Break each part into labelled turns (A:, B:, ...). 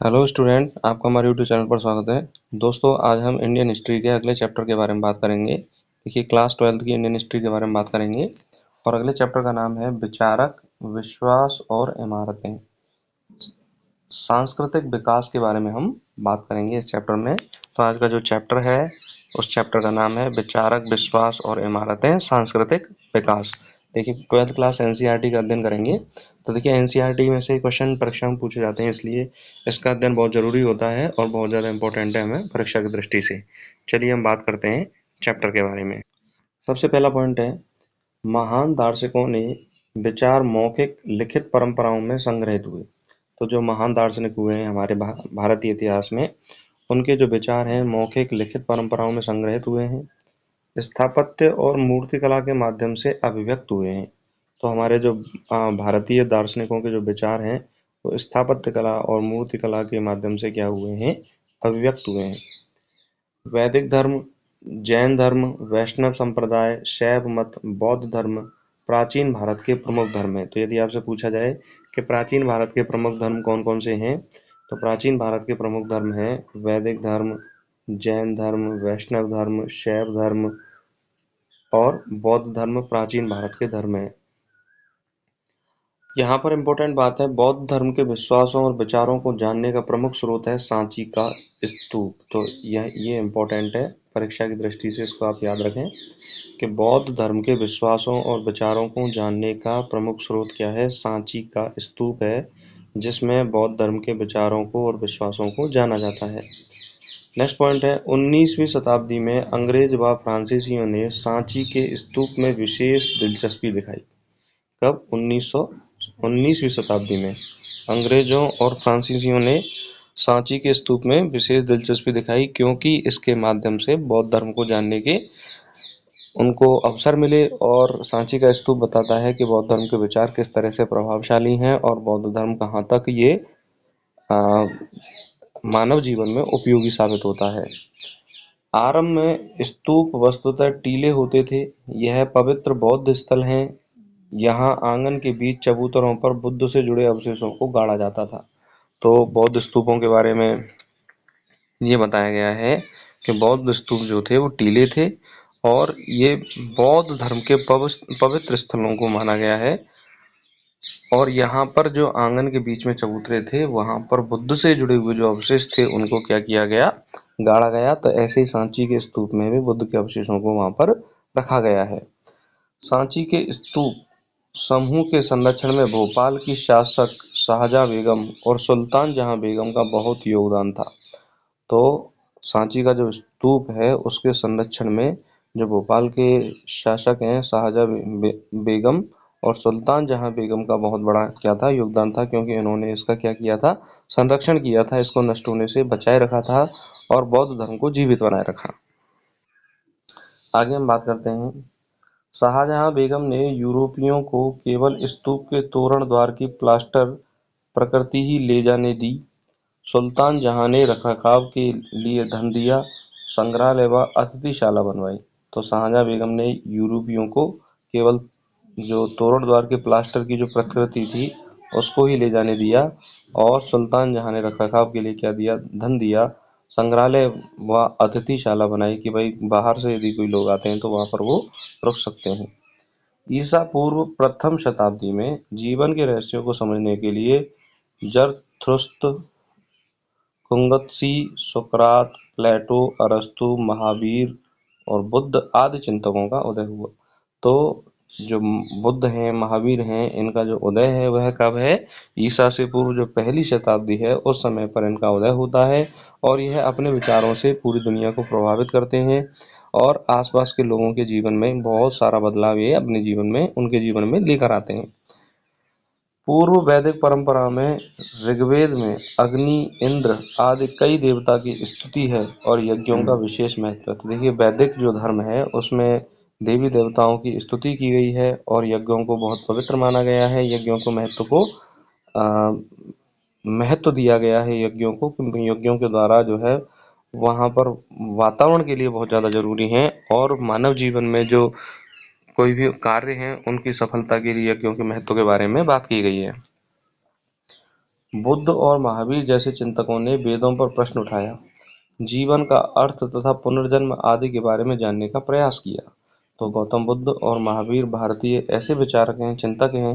A: Hello student, आपका हमारे YouTube channel पर स्वागत है। दोस्तों, आज हम इंडियन हिस्ट्री के अगले चैप्टर के बारे में बात करेंगे। देखिए, क्लास 12th की इंडियन हिस्ट्री के बारे में बात करेंगे और अगले चैप्टर का नाम है विचारक, विश्वास और इमारतें। सांस्कृतिक विकास के बारे में हम बात करेंगे इस चैप्टर में। तो आज का जो चैप्टर है उस चैप्टर का नाम है विचारक, विश्वास और इमारतें, सांस्कृतिक विकास। देखिए, 12th क्लास एनसीईआरटी का अध्ययन करेंगे। तो देखिए, एनसीईआरटी में से क्वेश्चन परीक्षा में पूछे जाते हैं, इसलिए इसका अध्ययन बहुत जरूरी होता है और बहुत ज़्यादा इंपॉर्टेंट है हमें परीक्षा की दृष्टि से। चलिए हम बात करते हैं चैप्टर के बारे में। सबसे पहला पॉइंट है, महान दार्शनिकों ने विचार मौखिक लिखित परंपराओं में संग्रहित हुए। तो जो महान दार्शनिक हुए हैं हमारे भारतीय इतिहास में, उनके जो विचार हैं मौखिक लिखित परंपराओं में संग्रहित हुए हैं, स्थापत्य और मूर्तिकला के माध्यम से अभिव्यक्त हुए हैं। तो हमारे जो भारतीय दार्शनिकों के जो विचार हैं वो स्थापत्य कला और मूर्तिकला के माध्यम से क्या हुए हैं, अभिव्यक्त हुए हैं। वैदिक धर्म, जैन धर्म, वैष्णव संप्रदाय, शैव मत, बौद्ध धर्म प्राचीन भारत के प्रमुख धर्म हैं। तो यदि आपसे पूछा जाए कि प्राचीन भारत के प्रमुख धर्म कौन कौन से हैं, तो प्राचीन भारत के प्रमुख धर्म हैं वैदिक धर्म, जैन धर्म, वैष्णव धर्म, शैव धर्म और बौद्ध धर्म प्राचीन भारत के धर्म हैं। यहाँ पर इम्पोर्टेंट बात है, बौद्ध धर्म के विश्वासों और विचारों को जानने का प्रमुख स्रोत है सांची का स्तूप। तो ये इम्पोर्टेंट है परीक्षा की दृष्टि से, इसको आप याद रखें कि बौद्ध धर्म के विश्वासों और विचारों को जानने का प्रमुख स्रोत क्या है, सांची का स्तूप है, जिसमें बौद्ध धर्म के विचारों को और विश्वासों को जाना जाता है। नेक्स्ट पॉइंट है, 19वीं शताब्दी में अंग्रेज व फ्रांसीसियों ने सांची के स्तूप में विशेष दिलचस्पी दिखाई। कब? 19वीं शताब्दी में अंग्रेजों और फ्रांसीसियों ने सांची के स्तूप में विशेष दिलचस्पी दिखाई, क्योंकि इसके माध्यम से बौद्ध धर्म को जानने के उनको अवसर मिले। और सांची का स्तूप बताता है कि बौद्ध धर्म के विचार किस तरह से प्रभावशाली हैं और बौद्ध धर्म कहाँ तक ये मानव जीवन में उपयोगी साबित होता है। आरंभ में स्तूप वस्तुतः टीले होते थे। यह पवित्र बौद्ध स्थल हैं। यहाँ आंगन के बीच चबूतरों पर बुद्ध से जुड़े अवशेषों को गाड़ा जाता था। तो बौद्ध स्तूपों के बारे में ये बताया गया है कि बौद्ध स्तूप जो थे वो टीले थे और ये बौद्ध धर्म के पवित्र स्थलों को माना गया है। और यहाँ पर जो आंगन के बीच में चबूतरे थे, वहां पर बुद्ध से जुड़े हुए जो अवशेष थे उनको क्या किया गया, गाड़ा गया। तो ऐसे ही सांची के स्तूप में भी बुद्ध के अवशेषों को वहां पर रखा गया है। सांची के स्तूप समूह के संरक्षण में भोपाल की शासक शाहजहां बेगम और सुल्तान जहां बेगम का बहुत योगदान था। तो सांची का जो स्तूप है उसके संरक्षण में जो भोपाल के शासक हैं शाहजहां बेगम और सुल्तान जहां बेगम का बहुत बड़ा क्या था, योगदान था, क्योंकि इन्होंने इसका क्या किया था, संरक्षण किया था, इसको नष्ट होने से बचाए रखा था और बौद्ध धर्म को जीवित बनाए रखा। आगे हम बात करते हैं, शाहजहां बेगम ने यूरोपियों को केवल स्तूप के तोरण द्वार की प्लास्टर प्रकृति ही ले जाने दी। सुल्तान जहां ने रखरखाव के लिए धन दिया, संग्रहालय व अतिथिशाला बनवाई। तो शाहजहां बेगम ने यूरोपियों को केवल जो तोरण द्वार के प्लास्टर की जो प्रकृति थी उसको ही ले जाने दिया, और सुल्तान जहां ने रखरखाव के लिए क्या दिया, धन दिया, संग्रहालय व अतिथिशाला बनाई कि भाई बाहर से यदि कोई लोग आते हैं तो वहां पर वो रुक सकते हैं। ईसा पूर्व प्रथम शताब्दी में जीवन के रहस्यों को समझने के लिए जरथुस्त्र, कुंगत्सी, सुकरात, प्लेटो, अरस्तु, महावीर और बुद्ध आदि चिंतकों का उदय हुआ। तो जो बुद्ध हैं, महावीर हैं, इनका जो उदय है वह कब है, ईसा से पूर्व जो पहली शताब्दी है उस समय पर इनका उदय होता है। और यह अपने विचारों से पूरी दुनिया को प्रभावित करते हैं और आसपास के लोगों के जीवन में बहुत सारा बदलाव ये अपने जीवन में, उनके जीवन में लेकर आते हैं। पूर्व वैदिक परंपरा में ऋग्वेद में अग्नि, इंद्र आदि कई देवता की स्तुति है और यज्ञों का विशेष महत्व है। तो देखिए, वैदिक जो धर्म है उसमें देवी देवताओं की स्तुति की गई है और यज्ञों को बहुत पवित्र माना गया है। यज्ञों को महत्व दिया गया है यज्ञों को, क्योंकि यज्ञों के द्वारा जो है वहां पर वातावरण के लिए बहुत ज्यादा जरूरी है और मानव जीवन में जो कोई भी कार्य हैं उनकी सफलता के लिए यज्ञों के महत्व के बारे में बात की गई है। बुद्ध और महावीर जैसे चिंतकों ने वेदों पर प्रश्न उठाया, जीवन का अर्थ तथा पुनर्जन्म आदि के बारे में जानने का प्रयास किया। तो गौतम बुद्ध और महावीर भारतीय ऐसे विचारक हैं, चिंतक हैं।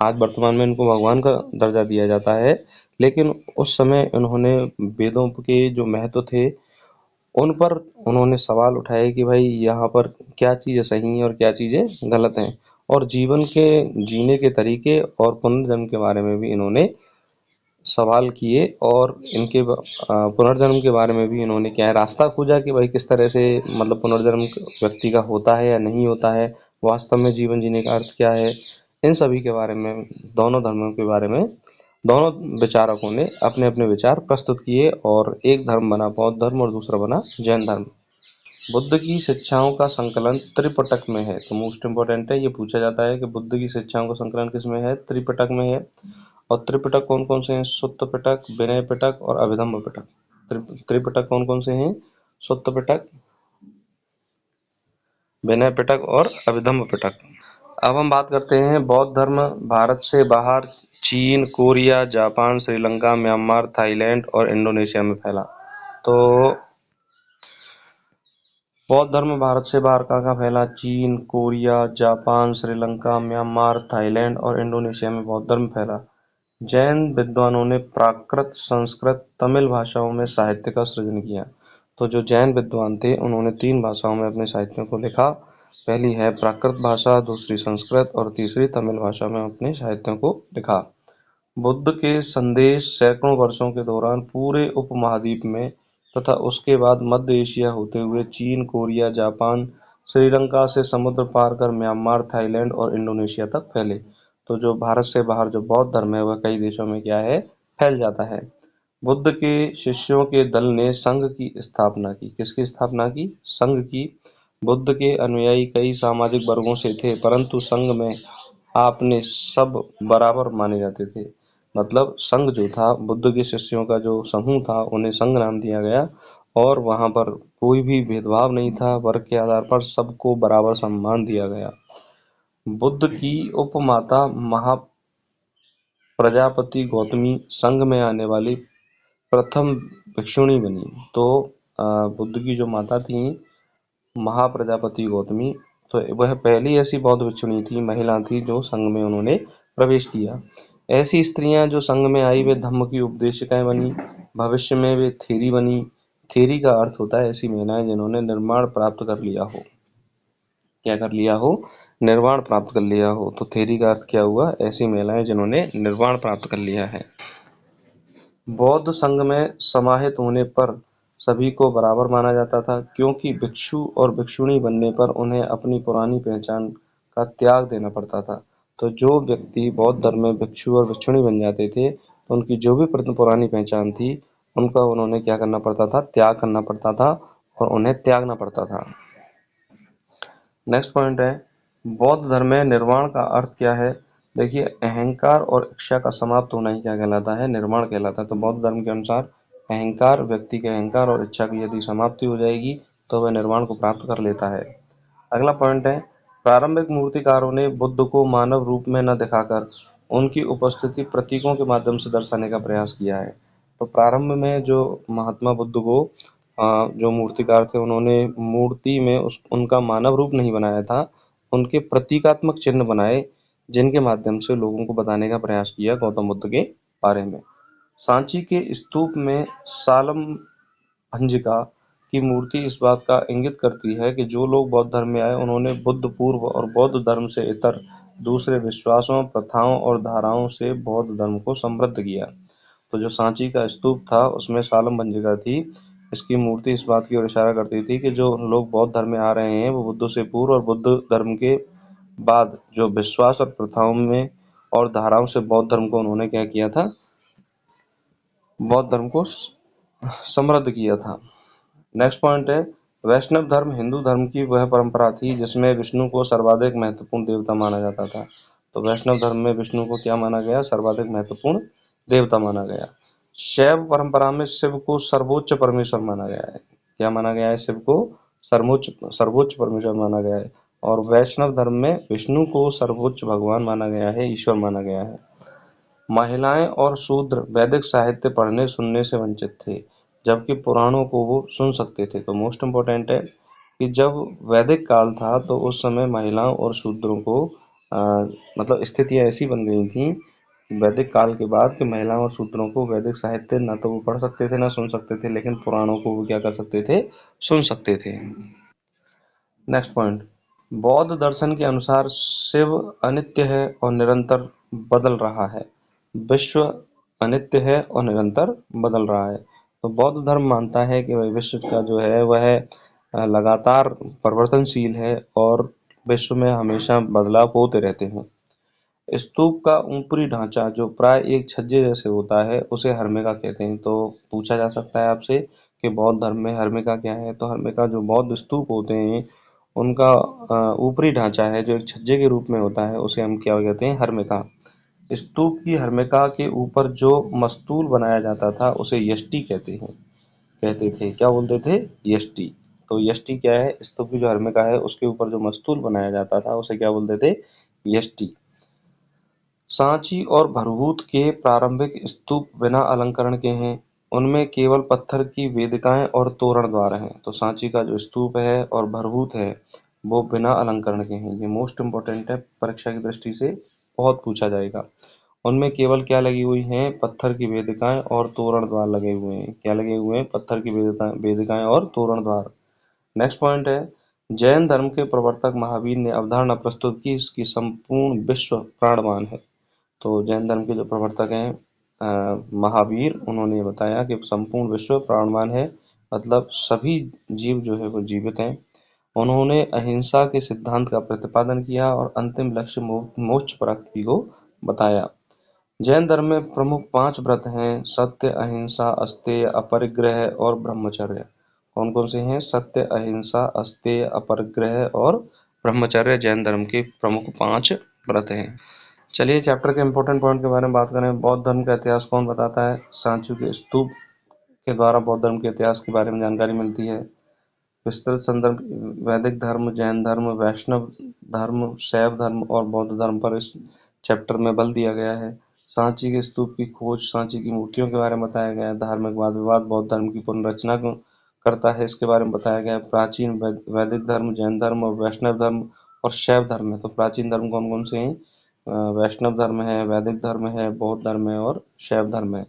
A: आज वर्तमान में इनको भगवान का दर्जा दिया जाता है, लेकिन उस समय उन्होंने वेदों के जो महत्व थे उन पर उन्होंने सवाल उठाए कि भाई यहाँ पर क्या चीज़ें सही हैं और क्या चीज़ें गलत हैं, और जीवन के जीने के तरीके और पुनर्जन्म के बारे में भी इन्होंने सवाल किए, और इनके पुनर्जन्म के बारे में भी इन्होंने क्या है रास्ता खोजा कि भाई किस तरह से मतलब पुनर्जन्म व्यक्ति का होता है या नहीं होता है, वास्तव में जीवन जीने का अर्थ क्या है। इन सभी के बारे में, दोनों धर्मों के बारे में दोनों विचारकों ने अपने अपने विचार प्रस्तुत किए, और एक धर्म बना बौद्ध धर्म और दूसरा बना जैन धर्म। बुद्ध की शिक्षाओं का संकलन त्रिपिटक में है। तो मोस्ट इम्पोर्टेंट है, ये पूछा जाता है कि बुद्ध की शिक्षाओं का संकलन किस में है? त्रिपिटक में है। और त्रिपिटक कौन कौन से हैं? सुत्त पिटक, विनय पिटक और अभिधम्म पिटक। त्रिपिटक कौन कौन से हैं? सुत्त पिटक, विनय पिटक और अभिधम्म पिटक। अब हम बात करते हैं बौद्ध धर्म भारत से बाहर चीन, Korea, Japan, Sri Lanka, Myanmar, Thailand और इंडोनेशिया में फैला। तो बौद्ध धर्म भारत से बाहर कहाँ फैला? चीन, Korea, Japan, Sri Lanka, Myanmar, Thailand और इंडोनेशिया में बौद्ध धर्म फैला। जैन विद्वानों ने प्राकृत, संस्कृत, तमिल भाषाओं में साहित्य का सृजन किया। तो जो जैन विद्वान थे उन्होंने 3 भाषाओं में अपने साहित्यों को लिखा। पहली है प्राकृत भाषा, दूसरी संस्कृत और तीसरी तमिल भाषा में अपने साहित्यों को लिखा। बुद्ध के संदेश सैकड़ों वर्षों के दौरान पूरे उपमहाद्वीप में तथा उसके बाद मध्य एशिया होते हुए चीन, कोरिया, जापान, श्रीलंका से समुद्र पार कर म्यांमार, थाईलैंड और इंडोनेशिया तक फैले। तो जो भारत से बाहर जो बौद्ध धर्म है वह कई देशों में क्या है? फैल जाता है। बुद्ध के शिष्यों के दल ने संघ की स्थापना की। किसकी स्थापना की? संघ की। बुद्ध के अनुयायी कई सामाजिक वर्गों से थे, परंतु संघ में आपने सब बराबर माने जाते थे। मतलब संघ जो था, बुद्ध के शिष्यों का जो समूह था उन्हें संघ नाम दिया गया, और वहां पर कोई भी भेदभाव नहीं था, वर्ग के आधार पर सबको बराबर सम्मान दिया गया। बुद्ध की उपमाता महाप्रजापति गौतमी संघ में आने वाली प्रथम भिक्षुणी बनी। तो बुद्ध की जो माता थी महाप्रजापति गौतमी, तो वह पहली ऐसी बौद्ध भिक्षुणी थी, महिला थी जो संघ में उन्होंने प्रवेश किया। ऐसी स्त्रियां जो संघ में आई वे धम्म की उपदेशिकाएं बनी, भविष्य में वे थेरी बनी। थेरी का अर्थ होता है ऐसी महिलाएं जिन्होंने निर्माण प्राप्त कर लिया हो। क्या कर लिया हो? निर्वाण प्राप्त कर लिया हो। तो थेरी का अर्थ क्या हुआ? ऐसी महिलाएं जिन्होंने निर्वाण प्राप्त कर लिया है। बौद्ध संघ में समाहित होने पर सभी को बराबर माना जाता था, क्योंकि भिक्षु और भिक्षुणी बनने पर उन्हें अपनी पुरानी पहचान का त्याग देना पड़ता था। तो जो व्यक्ति बौद्ध धर्म में भिक्षु और भिक्षुणी बन जाते थे, तो उनकी जो भी पुरानी पहचान थी उनका उन्होंने क्या करना पड़ता था? त्याग करना पड़ता था, और उन्हें त्यागना पड़ता था। नेक्स्ट पॉइंट है, बौद्ध धर्म में निर्वाण का अर्थ क्या है? देखिए, अहंकार और इच्छा का समाप्त होना ही क्या कहलाता है? निर्वाण कहलाता है। तो बौद्ध धर्म के अनुसार अहंकार, व्यक्ति के अहंकार और इच्छा की यदि समाप्ति हो जाएगी तो वह निर्वाण को प्राप्त कर लेता है। अगला पॉइंट है, प्रारंभिक मूर्तिकारों ने बुद्ध को मानव रूप में न दिखाकर उनकी उपस्थिति प्रतीकों के माध्यम से दर्शाने का प्रयास किया है। तो प्रारंभ में जो महात्मा बुद्ध को जो मूर्तिकार थे उन्होंने मूर्ति में उनका मानव रूप नहीं बनाया था, उनके प्रतीकात्मक चिन्ह बनाए, जिनके माध्यम से लोगों को बताने का प्रयास किया गौतम बुद्ध के बारे में। सांची के स्तूप में सालम भंजिका की मूर्ति इस बात का इंगित करती है कि जो लोग बौद्ध धर्म में आए उन्होंने बुद्ध पूर्व और बौद्ध धर्म से इतर दूसरे विश्वासों, प्रथाओं और धाराओं से बौद्ध धर्म को समृद्ध किया। तो जो सांची का स्तूप था उसमें सालम भंजिका थी, इसकी मूर्ति इस बात की ओर इशारा करती थी कि जो लोग बौद्ध धर्म में आ रहे हैं वो बुद्ध से पूर्व और बुद्ध धर्म के बाद जो विश्वास और प्रथाओं में और धाराओं से बौद्ध धर्म को उन्होंने क्या किया था? बौद्ध धर्म को समृद्ध किया था। नेक्स्ट पॉइंट है, वैष्णव धर्म हिंदू धर्म की वह परंपरा थी जिसमें विष्णु को सर्वाधिक महत्वपूर्ण देवता माना जाता था। तो वैष्णव धर्म में विष्णु को क्या माना गया? सर्वाधिक महत्वपूर्ण देवता माना गया। शैव परंपरा में शिव को सर्वोच्च परमेश्वर माना गया है। क्या माना गया है? शिव को सर्वोच्च सर्वोच्च परमेश्वर माना गया है। और वैष्णव धर्म में विष्णु को सर्वोच्च भगवान माना गया है, ईश्वर माना गया है। महिलाएं और शूद्र वैदिक साहित्य पढ़ने सुनने से वंचित थे, जबकि पुराणों को वो सुन सकते थे। तो मोस्ट इम्पोर्टेंट है कि जब वैदिक काल था तो उस समय महिलाओं और शूद्रों को अ, मतलब स्थितियां ऐसी बन गई थी वैदिक काल के बाद कि महिलाओं और शूद्रों को वैदिक साहित्य ना तो वो पढ़ सकते थे ना सुन सकते थे, लेकिन पुराणों को वो क्या कर सकते थे, सुन सकते थे। नेक्स्ट पॉइंट, बौद्ध दर्शन के अनुसार शिव अनित्य है और निरंतर बदल रहा है। विश्व अनित्य है और निरंतर बदल रहा है। तो बौद्ध धर्म मानता है कि वह विश्व का जो है वह लगातार परिवर्तनशील है और विश्व में हमेशा बदलाव होते रहते हैं। स्तूप का ऊपरी ढांचा जो प्राय एक छज्जे जैसे होता है उसे हर्मिका कहते हैं। तो पूछा जा सकता है आपसे कि बौद्ध धर्म में हर्मिका क्या है। तो हर्मिका जो बौद्ध स्तूप होते हैं उनका ऊपरी ढांचा है जो एक छज्जे के रूप में होता है उसे हम क्या कहते हैं, हर्मिका। स्तूप की हर्मिका के ऊपर जो मस्तूल बनाया जाता था उसे यष्टि कहते थे। क्या बोलते थे, यष्टि। तो यष्टि क्या है, स्तूप की जो हर्मिका है उसके ऊपर जो मस्तूल बनाया जाता था उसे क्या बोलते थे, यष्टि। सांची और भरभूत के प्रारंभिक स्तूप बिना अलंकरण के हैं। उनमें केवल पत्थर की वेदिकाएं और तोरण द्वार हैं। तो सांची का जो स्तूप है और भरभूत है वो बिना अलंकरण के हैं। ये मोस्ट इम्पोर्टेंट है, परीक्षा की दृष्टि से बहुत पूछा जाएगा। उनमें केवल क्या लगी हुई हैं, पत्थर की वेदिकाएं और तोरण द्वार लगे हुए हैं। क्या लगे हुए हैं, पत्थर की वेदिकाएं और तोरण द्वार। नेक्स्ट पॉइंट है, जैन धर्म के प्रवर्तक महावीर ने अवधारणा प्रस्तुत की इसकी संपूर्ण विश्व प्राणवान है। तो जैन धर्म के जो प्रवर्तक हैं महावीर, उन्होंने बताया कि संपूर्ण विश्व प्राणवान है, मतलब सभी जीव जो है वो जीवित हैं। उन्होंने अहिंसा के सिद्धांत का प्रतिपादन किया और अंतिम लक्ष्य मोक्ष प्राप्ति को बताया। जैन धर्म में प्रमुख 5 व्रत हैं, सत्य, अहिंसा, अस्तेय, अपरिग्रह और ब्रह्मचर्य। कौन-कौन से हैं? सत्य, अहिंसा, अस्तेय, अपरिग्रह और ब्रह्मचर्य जैन धर्म के प्रमुख 5 व्रत हैं। चलिए चैप्टर के इम्पोर्टेंट पॉइंट के बारे में बात करें। बौद्ध धर्म का इतिहास कौन बताता है? सांची के स्तूप के द्वारा बौद्ध धर्म के इतिहास के बारे में जानकारी मिलती है। विस्तृत संदर्भ, वैदिक धर्म, जैन धर्म, वैष्णव धर्म, शैव धर्म और बौद्ध धर्म पर इस चैप्टर में बल दिया गया है। सांची के स्तूप की खोज, सांची की मूर्तियों के बारे में बताया गया है। धार्मिक वाद विवाद बौद्ध धर्म की पुनर्रचना को करता है, इसके बारे में बताया गया है। प्राचीन वैदिक धर्म, जैन धर्म और वैष्णव धर्म और शैव धर्म है। तो प्राचीन धर्म कौन कौन से हैं? वैष्णव धर्म है, वैदिक धर्म है, बौद्ध धर्म है और शैव धर्म है।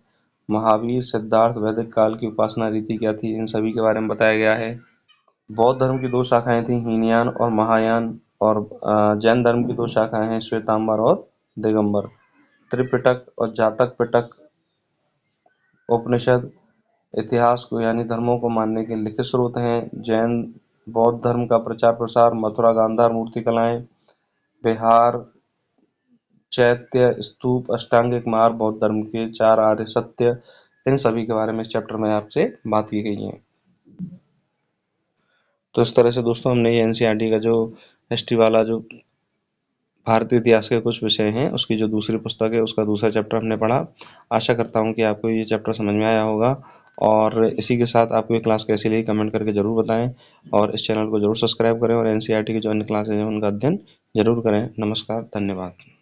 A: महावीर, सिद्धार्थ, वैदिक काल की उपासना रीति क्या थी, इन सभी के बारे में बताया गया है। बौद्ध धर्म की 2 शाखाएं थी, हीनयान और महायान। और जैन धर्म की 2 शाखाएं हैं, श्वेतांबर और दिगंबर। त्रिपिटक और जातक पिटक उपनिषद इतिहास को यानी धर्मों को मानने के लिखित स्रोत हैं। जैन बौद्ध धर्म का प्रचार प्रसार, मथुरा गांधार मूर्तिकलाएं, बिहार चैत्य स्तूप, अष्टांगिक मार्ग, बौद्ध धर्म के 4 आर्य सत्य, इन सभी के बारे में इस चैप्टर में आपसे बात की गई है। तो इस तरह से दोस्तों हमने ये एनसीईआरटी का जो हिस्ट्री वाला जो भारतीय इतिहास के कुछ विषय हैं उसकी जो दूसरी पुस्तक है उसका दूसरा चैप्टर हमने पढ़ा। आशा करता हूँ कि आपको ये चैप्टर समझ में आया होगा और इसी के साथ आपको ये क्लास कैसी लगी कमेंट करके ज़रूर बताएं और इस चैनल को ज़रूर सब्सक्राइब करें और एनसीईआरटी की जो अन्य क्लासेज हैं उनका अध्ययन ज़रूर करें। नमस्कार, धन्यवाद।